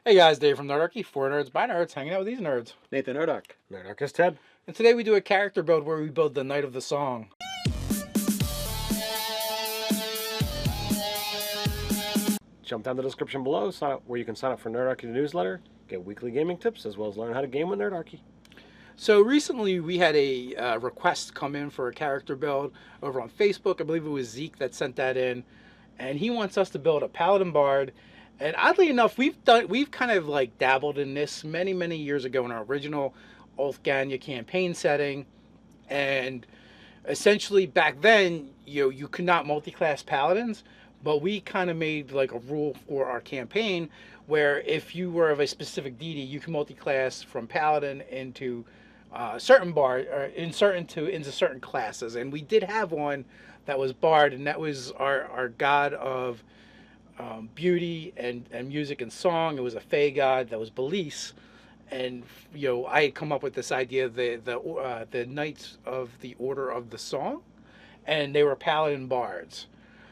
Hey guys, Dave from Nerdarchy, for nerds, by nerds, hanging out with these nerds. Nathan Nerdarch. Nerdarchy Ted. And today we do a character build where we build the Knight of the Song. Jump down the description below, sign up where you can sign up for Nerdarchy newsletter, get weekly gaming tips, as well as learn how to game with Nerdarchy. So recently we had a request come in for a character build over on Facebook. I believe it was Zeke that sent that in, and he wants us to build a Paladin Bard. And oddly enough, we've kind of like dabbled in this many years ago in our original Ulfganya campaign setting, and essentially back then you could not multi-class paladins, but we kind of made like a rule for our campaign where if you were of a specific deity, you can multi-class from paladin into certain bard or into certain classes. And we did have one that was bard, and that was our god of beauty and music and song. It was a Fey god that was Belize, and I had come up with this idea, the Knights of the Order of the Song, and they were Paladin bards.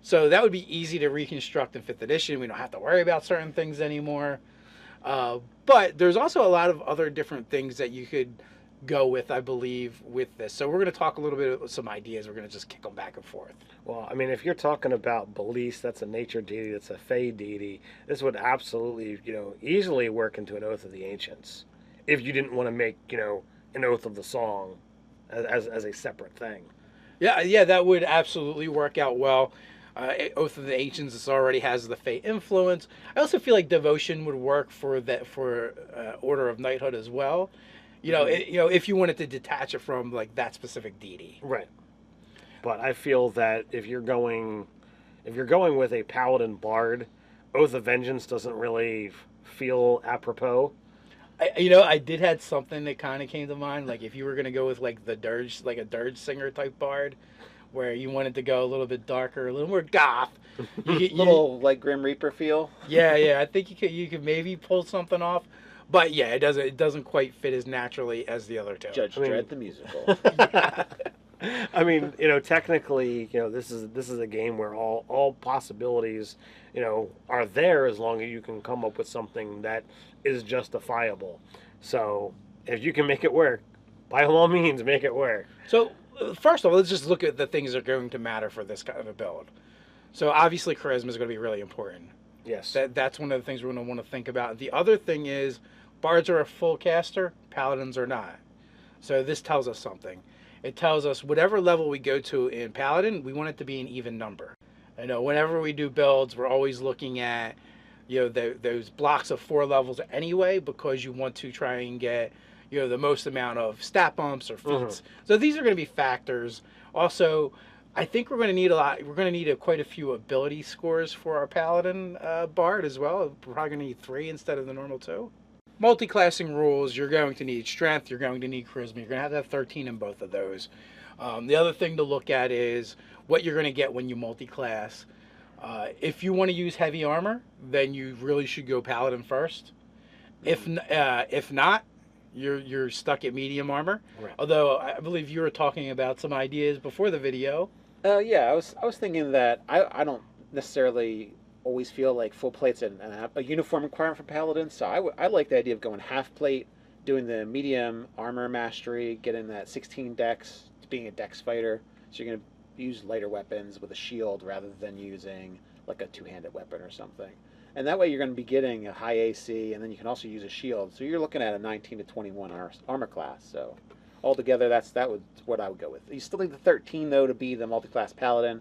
So that would be easy to reconstruct in 5th edition. We don't have to worry about certain things anymore. But there's also a lot of other different things that you could go with, I believe, with this. So we're going to talk a little bit of some ideas. We're going to just kick them back and forth. Well, I mean, if you're talking about Belize, that's a nature deity, that's a Fey deity. This would absolutely, easily work into an Oath of the Ancients. If you didn't want to make, an Oath of the Song as a separate thing. Yeah, that would absolutely work out well. Oath of the Ancients, this already has the Fey influence. I also feel like Devotion would work for Order of Knighthood as well. If you wanted to detach it from like that specific deity. Right. But I feel that if you're going with a Paladin Bard, Oath of Vengeance doesn't really feel apropos. I did have something that kind of came to mind. Like if you were going to go with like the dirge, like a dirge singer type bard, where you wanted to go a little bit darker, a little more goth, Little like Grim Reaper feel. Yeah. I think you could maybe pull something off, but yeah, it doesn't quite fit as naturally as the other two. Judge Dredd the musical. I mean, technically, this is a game where all possibilities, are there as long as you can come up with something that is justifiable. So if you can make it work, by all means, make it work. So first of all, let's just look at the things that are going to matter for this kind of a build. So obviously, charisma is going to be really important. Yes. That's one of the things we're going to want to think about. The other thing is, bards are a full caster, paladins are not. So this tells us something. It tells us whatever level we go to in paladin, we want it to be an even number. I know whenever we do builds, we're always looking at those blocks of 4 levels anyway, because you want to try and get the most amount of stat bumps or feats. Mm-hmm. So these are going to be factors. Also, I think we're going to need We're going to need quite a few ability scores for our paladin bard as well. We're probably going to need 3 instead of the normal 2. Multi-classing rules, you're going to need strength, you're going to need charisma. You're going to have 13 in both of those. The other thing to look at is what you're going to get when you multi-class. If you want to use heavy armor, then you really should go paladin first. If not, you're stuck at medium armor. Right. Although I believe you were talking about some ideas before the video. Yeah, I was thinking that I don't necessarily always feel like full plate's a uniform requirement for paladins. So I like the idea of going half plate, doing the medium armor mastery, getting that 16 dex, being a dex fighter. So you're going to use lighter weapons with a shield rather than using like a 2-handed weapon or something. And that way you're going to be getting a high AC, and then you can also use a shield. So you're looking at a 19 to 21 armor class. So altogether, that's what I would go with. You still need the 13, though, to be the multi-class paladin.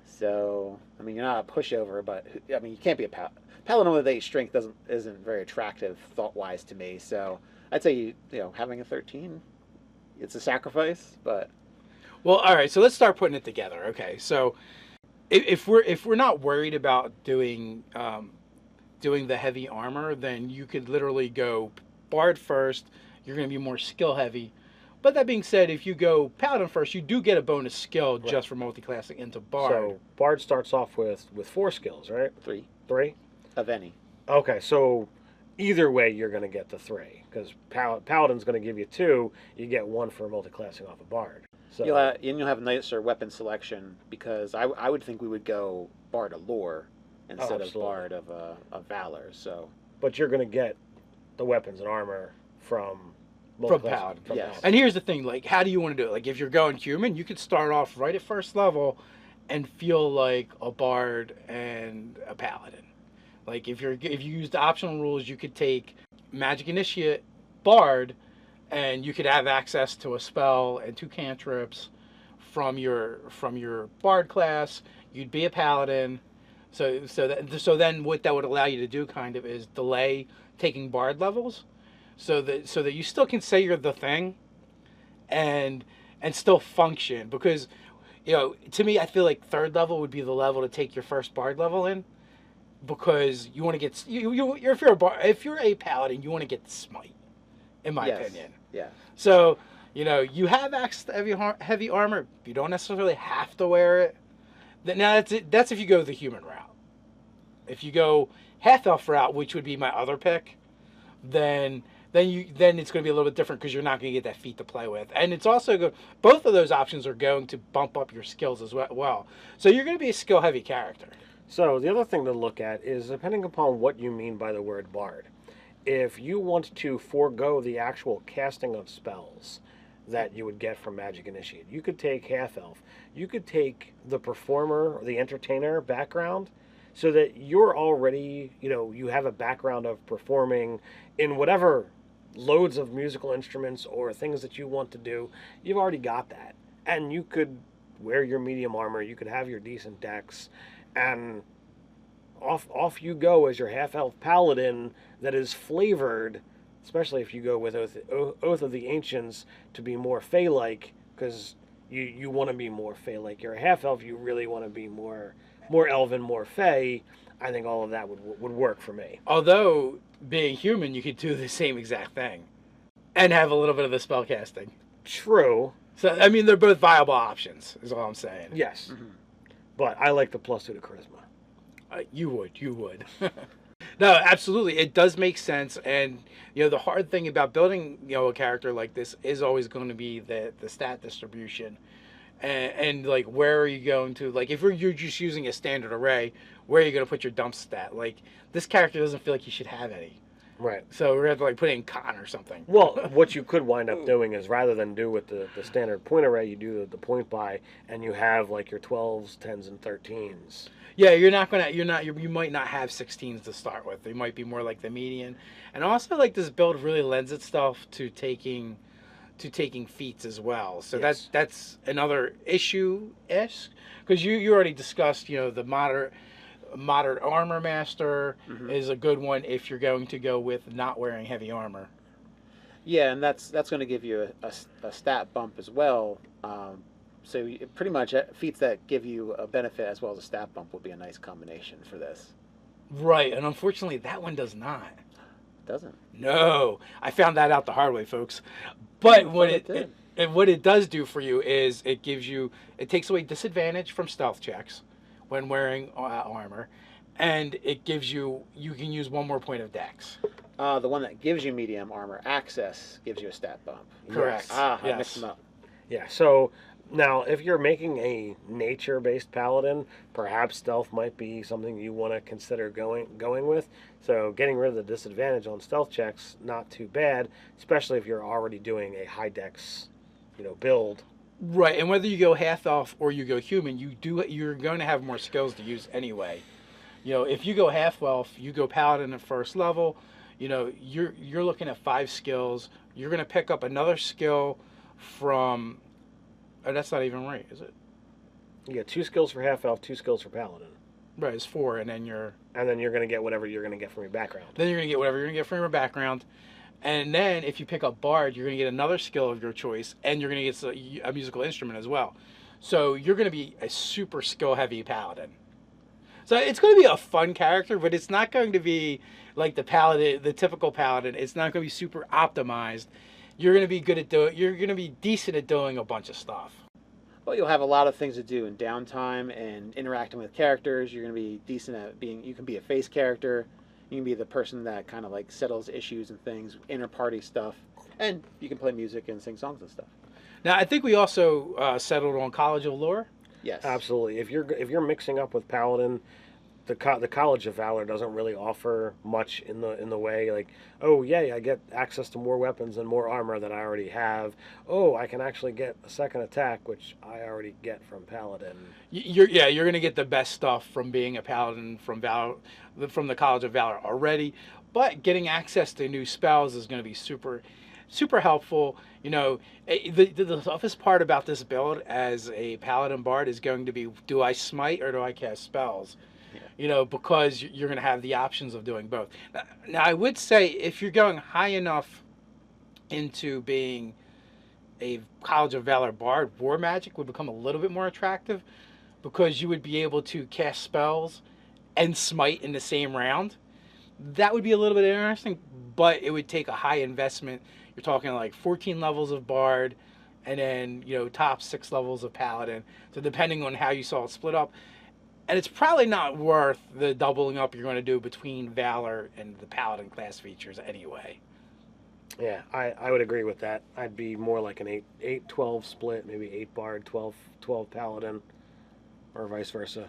So, I mean, you're not a pushover, but, I mean, you can't be a paladin with 8 strength isn't very attractive thought-wise to me. So I'd say, having a 13, it's a sacrifice, but... Well, all right, so let's start putting it together. Okay, so if we're not worried about doing the heavy armor, then you could literally go bard first. You're going to be more skill heavy. But that being said, if you go paladin first, you do get a bonus skill just for multi-classing into bard. So bard starts off with 4 skills, right? 3. 3? Of any. Okay, so either way you're going to get the 3. Because paladin's going to give you 2. You get 1 for multi-classing off a bard. So you'll have nicer weapon selection, because I would think we would go bard of lore instead of bard of valor. So but you're going to get the weapons and armor from From Paladin. Yes. Paladin. And here's the thing, like, how do you want to do it? Like, if you're going human, you could start off right at first level and feel like a bard and a paladin. Like, if you use the optional rules, you could take Magic Initiate Bard, and you could have access to a spell and 2 cantrips from your Bard class. You'd be a paladin. So then what that would allow you to do kind of is delay taking Bard levels, so that you still can say you're the thing, and still function. Because, to me, I feel like 3rd level would be the level to take your first Bard level in, because you want to get if you're a paladin, you want to get the smite, in my opinion. Yeah. So, you have access to heavy armor. You don't necessarily have to wear it. Now that's if you go the human route. If you go half elf route, which would be my other pick, then it's going to be a little bit different, because you're not going to get that feat to play with. And it's also good. Both of those options are going to bump up your skills as well. So you're going to be a skill heavy character. So the other thing to look at is, depending upon what you mean by the word bard, if you want to forego the actual casting of spells that you would get from Magic Initiate, you could take half elf. You could take the performer or the entertainer background, so that you're already, you have a background of performing in whatever loads of musical instruments or things that you want to do. You've already got that. And you could wear your medium armor, you could have your decent dex, and off you go as your half-elf paladin that is flavored, especially if you go with Oath of the Ancients to be more Fey-like, because you want to be more Fey-like. You're a half-elf, you really want to be more elven, more Fey. I think all of that would work for me. Although, being human, you could do the same exact thing and have a little bit of the spell casting. True. So, I mean, they're both viable options, is all I'm saying. Yes. Mm-hmm. But I like the +2 to charisma. You would. No, absolutely. It does make sense. And, the hard thing about building, a character like this is always going to be the stat distribution. And like, where are you going to, like, if you're just using a standard array, where are you going to put your dump stat? Like, this character doesn't feel like he should have any. Right. So we're going to have to, like, put it in con or something. Well, what you could wind up doing is, rather than do with the standard point array, you do the point buy, and you have, like, your 12s, 10s, and 13s. Yeah, you might not have 16s to start with. You might be more like the median. And also, like, this build really lends itself to taking feats as well. So yes. that's another issue-ish, because you already discussed, the moderate armor master is a good one if you're going to go with not wearing heavy armor. Yeah, and that's going to give you a stat bump as well. So pretty much feats that give you a benefit as well as a stat bump would be a nice combination for this. Right, and unfortunately that one does not. Doesn't? No, I found that out the hard way, folks. But what it does do for you is it takes away disadvantage from stealth checks when wearing armor, and it gives you can use 1 more point of dex. The one that gives you medium armor access gives you a stat bump. Correct. Yes. I mixed them up. Yeah, so now if you're making a nature-based paladin, perhaps stealth might be something you want to consider going with. So getting rid of the disadvantage on stealth checks, not too bad, especially if you're already doing a high dex, build. Right, and whether you go half elf or you go human, you're going to have more skills to use anyway. If you go half elf, you go paladin at first level, you're looking at 5 skills. You're going to pick up another skill from. Oh, that's not even right, is it? You get 2 skills for half elf, 2 skills for paladin. Right, it's 4, and then you're going to get whatever you're going to get from your background. Then you're going to get whatever you're going to get from your background. And then if you pick up bard, you're going to get another skill of your choice, and you're going to get a musical instrument as well. So you're going to be a super skill-heavy paladin. So it's going to be a fun character, but it's not going to be like the typical paladin. It's not going to be super optimized. You're going to be you're going to be decent at doing a bunch of stuff. Well, you'll have a lot of things to do in downtime and interacting with characters. You're going to be decent at you can be a face character. You can be the person that kind of like settles issues and things, inter-party stuff. And you can play music and sing songs and stuff. Now, I think we also settled on College of Lore. Yes. Absolutely. If you're mixing up with Paladin, the College of Valor doesn't really offer much in the way like, oh yeah, I get access to more weapons and more armor that I already have. Oh, I can actually get a second attack, which I already get from Paladin. You're gonna get the best stuff from being a paladin from the College of Valor already, but getting access to new spells is gonna be super helpful. The toughest part about this build as a paladin bard is going to be, do I smite or do I cast spells? Because you're going to have the options of doing both. Now, I would say if you're going high enough into being a College of Valor bard, War Magic would become a little bit more attractive because you would be able to cast spells and smite in the same round. That would be a little bit interesting, but it would take a high investment. You're talking like 14 levels of bard and then, top 6 levels of paladin. So depending on how you saw it split up, and it's probably not worth the doubling up you're going to do between Valor and the Paladin class features anyway. Yeah, I would agree with that. I'd be more like an 8-12 split, maybe 8 Bard, 12 Paladin, or vice versa.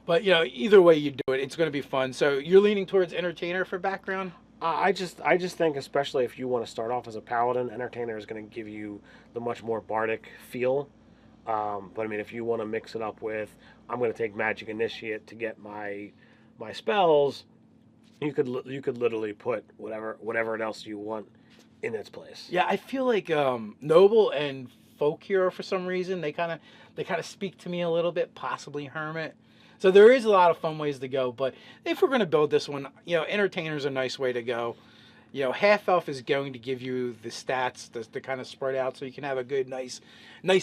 But, either way you do it, it's going to be fun. So you're leaning towards Entertainer for background? I just think, especially if you want to start off as a Paladin, Entertainer is going to give you the much more bardic feel. But I mean, if you want to mix it up with, I'm going to take Magic Initiate to get my spells, you could literally put whatever else you want in its place. Yeah, I feel like Noble and Folk Hero for some reason they kind of speak to me a little bit, possibly Hermit. So there is a lot of fun ways to go. But if we're going to build this one, Entertainer's a nice way to go. Half elf is going to give you the stats to kind of spread out so you can have a good, nice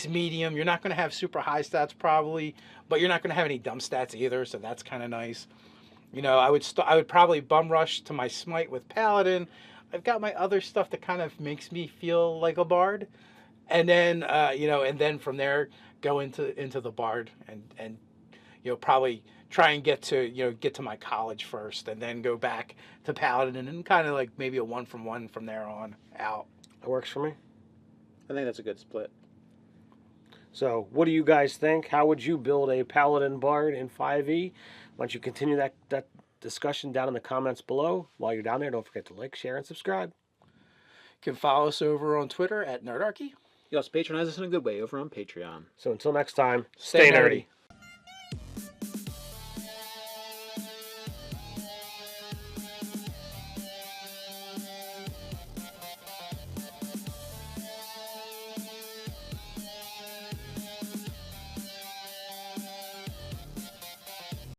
medium. You're not going to have super high stats probably, but you're not going to have any dumb stats either, so that's kind of nice. I would probably bum rush to my smite with Paladin. I've got my other stuff that kind of makes me feel like a bard, and then and then from there go into the bard and probably try and get to my college first and then go back to Paladin and then kind of like maybe a 1-from-1 from there on out. That works for me. I think that's a good split. So what do you guys think? How would you build a Paladin Bard in 5e? Why don't you continue that discussion down in the comments below. While you're down there, don't forget to like, share, and subscribe. You can follow us over on Twitter at Nerdarchy. You also patronize us in a good way over on Patreon. So until next time, Stay nerdy.